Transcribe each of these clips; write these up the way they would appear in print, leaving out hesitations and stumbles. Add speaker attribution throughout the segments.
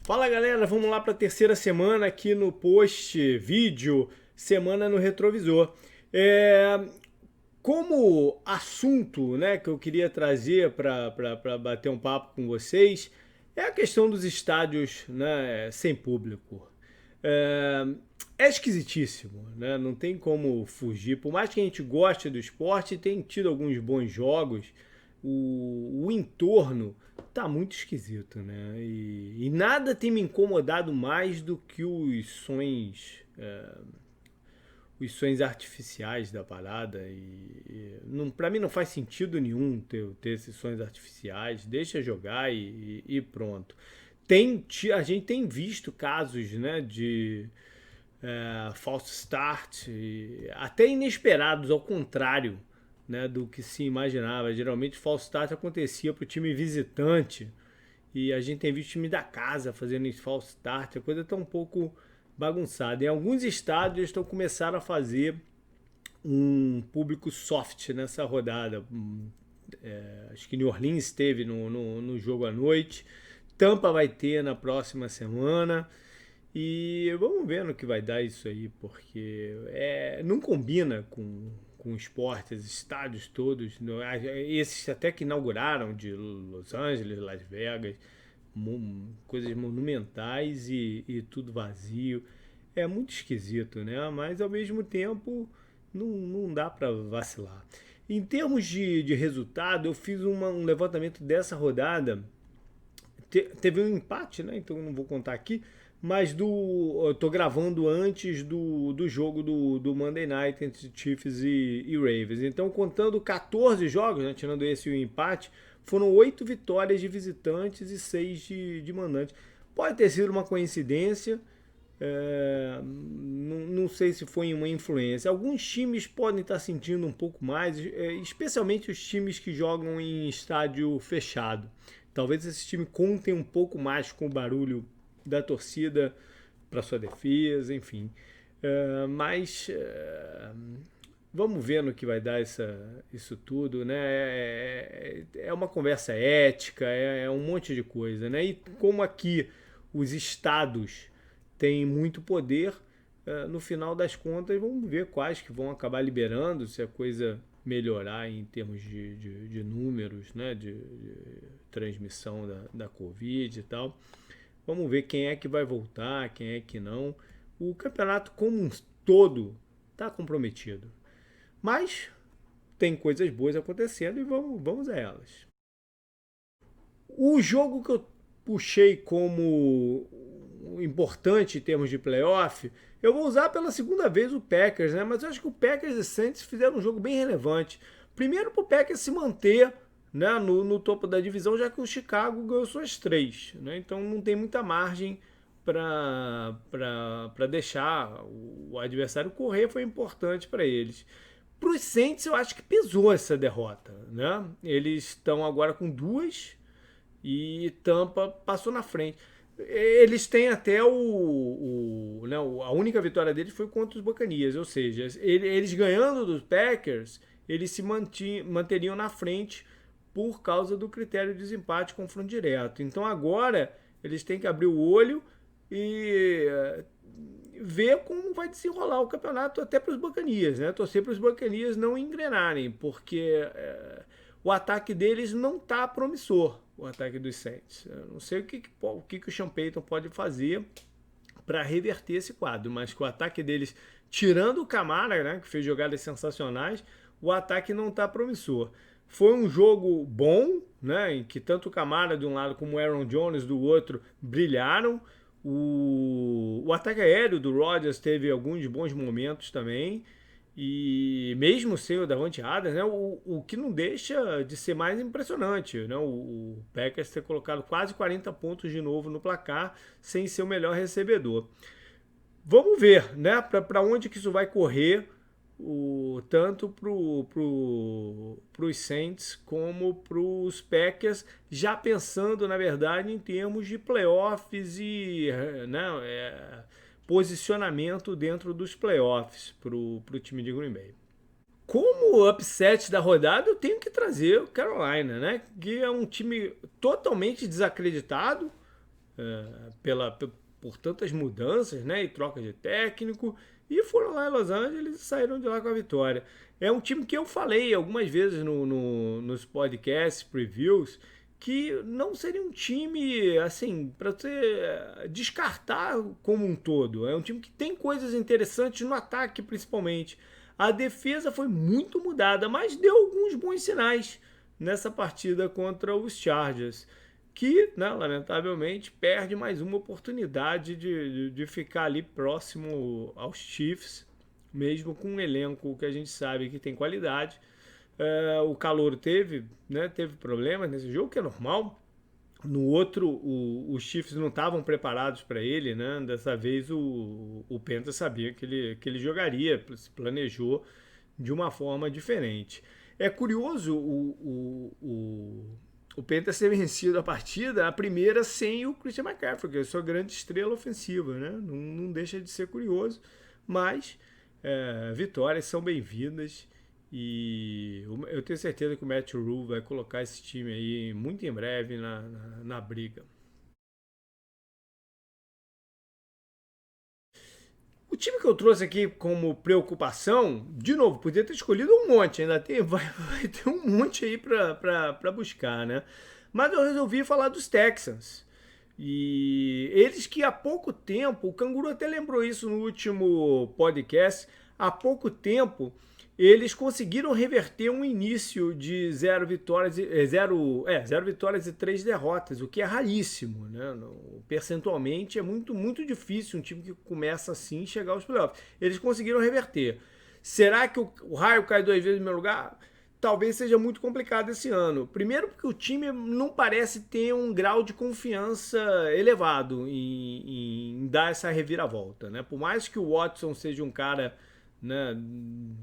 Speaker 1: Fala galera, vamos lá para a terceira semana aqui no post vídeo Semana no Retrovisor. É, Como assunto, né, que eu queria trazer para bater um papo com vocês é a questão dos estádios, né, sem público. É, é esquisitíssimo, né? Não tem como fugir. Por mais que a gente goste do esporte, tem tido alguns bons jogos, o entorno tá muito esquisito, né? E nada tem me incomodado mais do que os sons artificiais da parada. Não, para mim não faz sentido nenhum ter esses sons artificiais. Deixa jogar e pronto. A gente tem visto casos, né, de false start, até inesperados, ao contrário, né, do que se imaginava. Geralmente false start acontecia para o time visitante e a gente tem visto o time da casa fazendo esse false start. A coisa está um pouco bagunçada. Em alguns estádios estão começando a fazer um público soft nessa rodada. Acho que New Orleans teve no jogo à noite. Tampa vai ter na próxima semana. E vamos ver no que vai dar isso aí, porque não combina com o esporte, os estádios todos, esses até que inauguraram de Los Angeles, Las Vegas, coisas monumentais e tudo vazio. É muito esquisito, né? Mas ao mesmo tempo não dá para vacilar. Em termos de resultado, eu fiz um levantamento dessa rodada. Teve um empate, né? Então eu não vou contar aqui. Mas eu tô gravando antes do jogo do Monday Night entre Chiefs e Ravens. Então, contando 14 jogos, né, tirando esse e o empate, foram 8 vitórias de visitantes e 6 de mandantes. Pode ter sido uma coincidência, não sei se foi uma influência. Alguns times podem estar sentindo um pouco mais, especialmente os times que jogam em estádio fechado. Talvez esse time contem um pouco mais com o barulho da torcida para sua defesa, enfim. Mas vamos ver no que vai dar isso tudo, né? É uma conversa ética, é um monte de coisa, né? E como aqui os estados têm muito poder, no final das contas vamos ver quais que vão acabar liberando, se a coisa melhorar em termos de números, né? De transmissão da Covid e tal. Vamos ver quem é que vai voltar, quem é que não. O campeonato como um todo está comprometido. Mas tem coisas boas acontecendo e vamos a elas. O jogo que eu puxei como importante em termos de playoff, eu vou usar pela segunda vez o Packers, né? Mas eu acho que o Packers e Saints fizeram um jogo bem relevante. Primeiro para o Packers se manter, né, no topo da divisão, já que o Chicago ganhou suas 3. Né? Então não tem muita margem para deixar o adversário correr, foi importante para eles. Para os Saints, eu acho que pesou essa derrota. Né? Eles estão agora com 2 e Tampa passou na frente. Eles têm até né, a única vitória deles foi contra os Buccaneers, ou seja, eles ganhando dos Packers, eles se manteriam na frente por causa do critério de desempate confronto direto. Então agora eles têm que abrir o olho e ver como vai desenrolar o campeonato até para os Buccaneers, né? Torcer para os Buccaneers não engrenarem, porque o ataque deles não está promissor, o ataque dos Saints. Eu não sei o que o Sean Payton pode fazer para reverter esse quadro, mas que o ataque deles, tirando o Camara, né, que fez jogadas sensacionais, o ataque não está promissor. Foi um jogo bom, né, em que tanto o Camara de um lado como o Aaron Jones do outro brilharam. O ataque aéreo do Rodgers teve alguns bons momentos também. E mesmo sem o Davante Adams, né, o que não deixa de ser mais impressionante, né, o Packers ter colocado quase 40 pontos de novo no placar sem ser o melhor recebedor. Vamos ver, né, para onde que isso vai correr, tanto para os Saints como para os Packers, já pensando, na verdade, em termos de playoffs e né, posicionamento dentro dos playoffs para o time de Green Bay. Como upset da rodada, eu tenho que trazer o Carolina, né? Que é um time totalmente desacreditado. por tantas mudanças, né, e troca de técnico, e foram lá em Los Angeles e saíram de lá com a vitória. É um time que eu falei algumas vezes nos podcasts, previews, que não seria um time, assim, para você descartar como um todo. É um time que tem coisas interessantes no ataque, principalmente. A defesa foi muito mudada, mas deu alguns bons sinais nessa partida contra os Chargers, que, né, lamentavelmente, perde mais uma oportunidade de ficar ali próximo aos Chiefs, mesmo com um elenco que a gente sabe que tem qualidade. O Calouro teve problemas nesse jogo, que é normal. No outro, os Chiefs não estavam preparados para ele, né? Dessa vez o Penta sabia que ele jogaria, se planejou de uma forma diferente. É curioso o Panthers ter vencido a partida, a primeira sem o Christian McCaffrey, que é a sua grande estrela ofensiva, né? Não deixa de ser curioso, mas vitórias são bem-vindas e eu tenho certeza que o Matt Rhule vai colocar esse time aí muito em breve na briga. O time que eu trouxe aqui como preocupação, de novo, podia ter escolhido um monte, ainda vai ter um monte aí para buscar, né? Mas eu resolvi falar dos Texans. E eles que há pouco tempo, o Canguru até lembrou isso no último podcast, há pouco tempo eles conseguiram reverter um início de 0 vitórias e 3 derrotas, o que é raríssimo, né? Percentualmente é muito difícil um time que começa assim chegar aos playoffs. Eles conseguiram reverter. Será que o raio cai 2 vezes no meu lugar? Talvez seja muito complicado esse ano. Primeiro porque o time não parece ter um grau de confiança elevado em dar essa reviravolta, né? Por mais que o Watson seja um cara, né,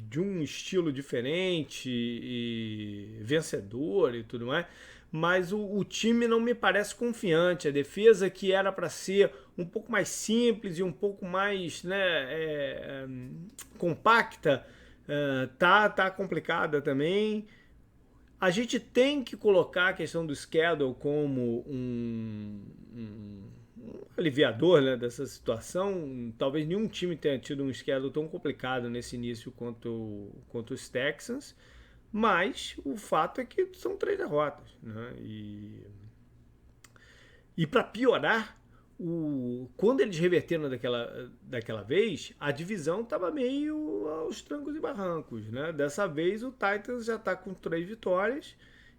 Speaker 1: de um estilo diferente e vencedor e tudo mais, mas o time não me parece confiante. A defesa, que era para ser um pouco mais simples e um pouco mais, né, compacta, tá complicada também. A gente tem que colocar a questão do schedule como um aliviador, né, dessa situação. Talvez nenhum time tenha tido um schedule tão complicado nesse início quanto os Texans, mas o fato é que são 3 derrotas, né? E para piorar, quando eles reverteram daquela vez, a divisão estava meio aos trancos e barrancos, né? Dessa vez o Titans já está com 3 vitórias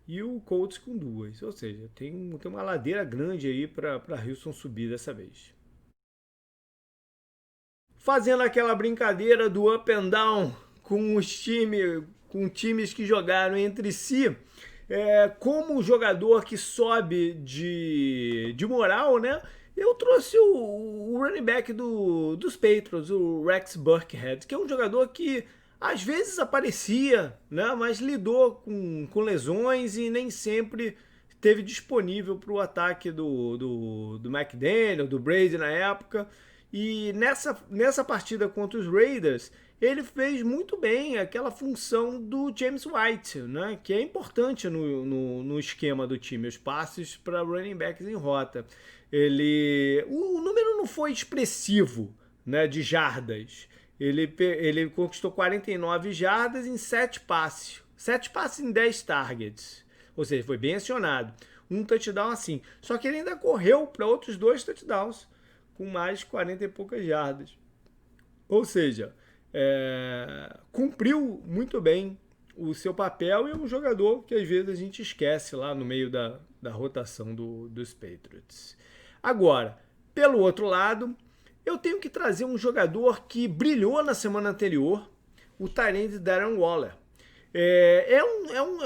Speaker 1: e o Colts com 2. Ou seja, tem uma ladeira grande aí para Houston subir dessa vez. Fazendo aquela brincadeira do up and down com times que jogaram entre si, como jogador que sobe de moral, né? Eu trouxe o running back dos Patriots, o Rex Burkhead, que é um jogador que às vezes aparecia, né? Mas lidou com lesões e nem sempre esteve disponível para o ataque do McDaniel, do Brady na época. E nessa partida contra os Raiders, ele fez muito bem aquela função do James White, né? Que é importante no esquema do time, os passes para running backs em rota. O número não foi expressivo, né, de jardas. Ele conquistou 49 jardas em 7 passes. 7 passes em 10 targets. Ou seja, foi bem acionado. Um touchdown assim. Só que ele ainda correu para outros 2 touchdowns, com mais 40 e poucas jardas. Ou seja, cumpriu muito bem o seu papel e é um jogador que às vezes a gente esquece lá no meio da rotação dos Patriots. Agora, pelo outro lado, eu tenho que trazer um jogador que brilhou na semana anterior, o tight end Darren Waller. É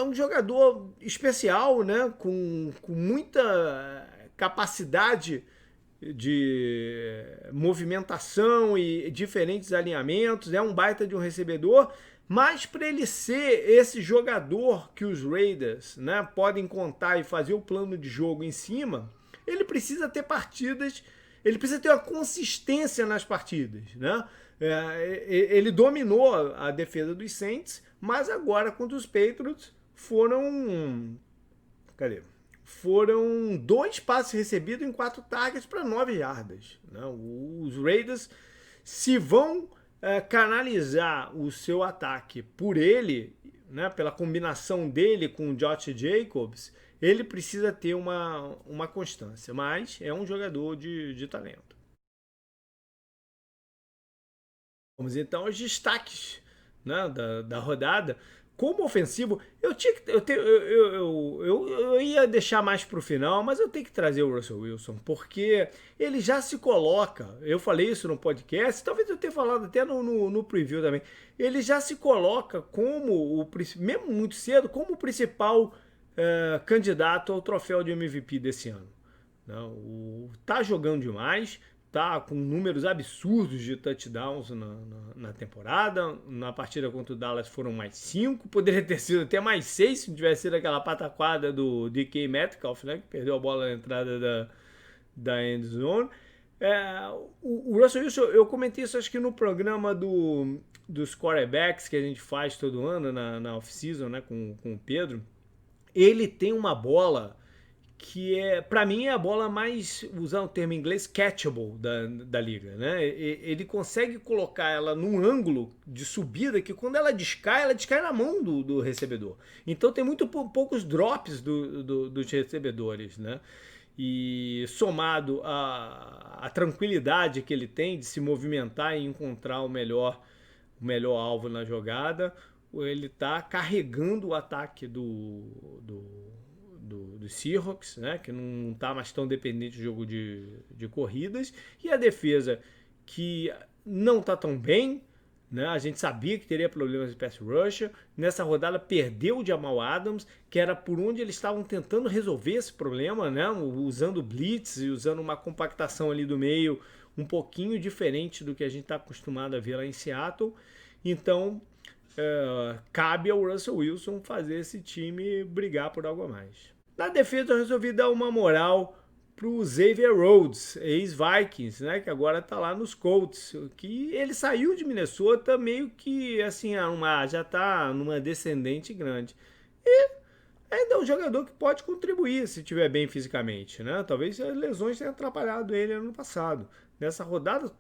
Speaker 1: um jogador especial, né? Com muita capacidade de movimentação e diferentes alinhamentos. É um baita de um recebedor, mas para ele ser esse jogador que os Raiders, né, podem contar e fazer o plano de jogo em cima, ele precisa ter partidas, ele precisa ter uma consistência nas partidas, né? Ele dominou a defesa dos Saints, mas agora contra os Patriots foram 2 passes recebidos em 4 targets para 9 jardas. Né? Os Raiders, se vão canalizar o seu ataque por ele, né, pela combinação dele com o Josh Jacobs, ele precisa ter uma constância, mas é um jogador de talento. Vamos então aos destaques, né, da rodada. Como ofensivo, eu ia deixar mais para o final, mas eu tenho que trazer o Russell Wilson, porque ele já se coloca, eu falei isso no podcast, talvez eu tenha falado até no preview também, ele já se coloca como, mesmo muito cedo, como o principal candidato ao troféu de MVP desse ano. Não, tá jogando demais, tá com números absurdos de touchdowns na temporada. Na partida contra o Dallas foram mais 5, poderia ter sido até mais 6 se não tivesse sido aquela pataquada do DK Metcalf, né, que perdeu a bola na entrada da end zone. O Russell Wilson, eu comentei isso acho que no programa dos quarterbacks que a gente faz todo ano na off-season, né, com o Pedro. Ele tem uma bola que para mim é a bola mais, usando o termo em inglês, catchable da liga, né? Ele consegue colocar ela num ângulo de subida que quando ela descai na mão do recebedor. Então tem muito poucos drops dos recebedores, né? E somado à tranquilidade que ele tem de se movimentar e encontrar o melhor alvo na jogada, ele está carregando o ataque dos Seahawks, né, que não está mais tão dependente do jogo de corridas, e a defesa que não está tão bem, né, a gente sabia que teria problemas de pass rusher, nessa rodada perdeu o Jamal Adams, que era por onde eles estavam tentando resolver esse problema, né, usando blitz e usando uma compactação ali do meio um pouquinho diferente do que a gente está acostumado a ver lá em Seattle. Então cabe ao Russell Wilson fazer esse time brigar por algo a mais. Na defesa eu resolvi dar uma moral pro Xavier Rhodes, ex-Vikings, né, que agora está lá nos Colts, que ele saiu de Minnesota meio que assim, já está numa descendente grande. E ainda é um jogador que pode contribuir se estiver bem fisicamente, né? Talvez as lesões tenham atrapalhado ele ano passado. Nessa rodada,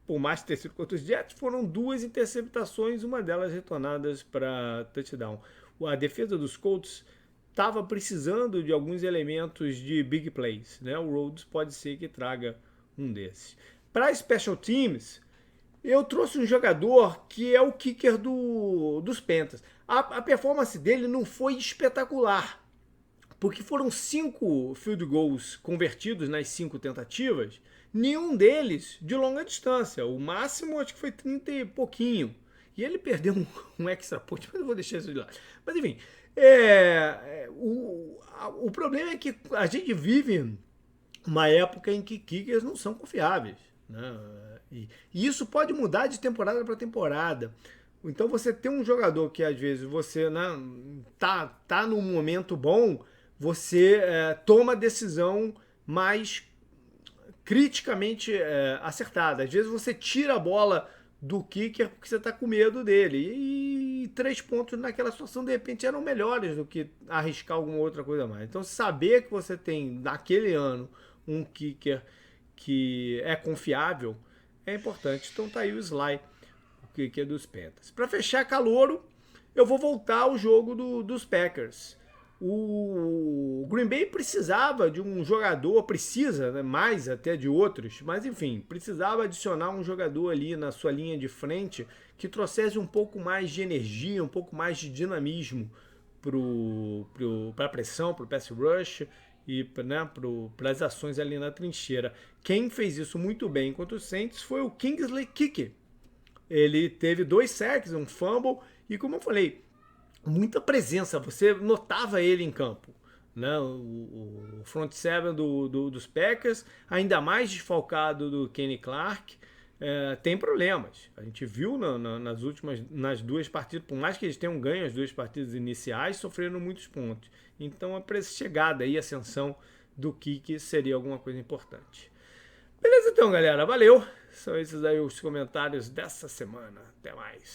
Speaker 1: por mais ter sido contra os Jets, foram 2 interceptações, uma delas retornadas para touchdown. A defesa dos Colts estava precisando de alguns elementos de big plays, né? O Rhodes pode ser que traga um desses. Para special teams, eu trouxe um jogador que é o kicker dos Panthers. A performance dele não foi espetacular, porque foram 5 field goals convertidos nas 5 tentativas, nenhum deles de longa distância. O máximo acho que foi 30 e pouquinho. E ele perdeu um extra point, mas eu vou deixar isso de lado. Mas enfim, o problema é que a gente vive uma época em que kickers não são confiáveis, né? E isso pode mudar de temporada para temporada. Então você tem um jogador que às vezes você, né, tá num momento bom, você toma a decisão mais criticamente acertada. Às vezes você tira a bola do kicker porque você está com medo dele. E 3 pontos naquela situação, de repente, eram melhores do que arriscar alguma outra coisa mais. Então, saber que você tem, naquele ano, um kicker que é confiável é importante. Então, tá aí o Sly, o kicker dos Panthers. Para fechar, calouro, eu vou voltar ao jogo dos Packers. O Green Bay precisava de um jogador, precisa, né, mais até de outros, mas enfim, precisava adicionar um jogador ali na sua linha de frente que trouxesse um pouco mais de energia, um pouco mais de dinamismo para a pressão, para o pass rush e, né, para as ações ali na trincheira. Quem fez isso muito bem contra o Saints foi o Kingsley Keke. Ele teve 2 sacks, um fumble e, como eu falei, muita presença, você notava ele em campo, né? O front seven dos Packers, ainda mais desfalcado do Kenny Clark, tem problemas. A gente viu nas 2 partidas, por mais que eles tenham ganho as 2 partidas iniciais, sofreram muitos pontos. Então a chegada e ascensão do Keke seria alguma coisa importante. Beleza então, galera, valeu. São esses aí os comentários dessa semana. Até mais.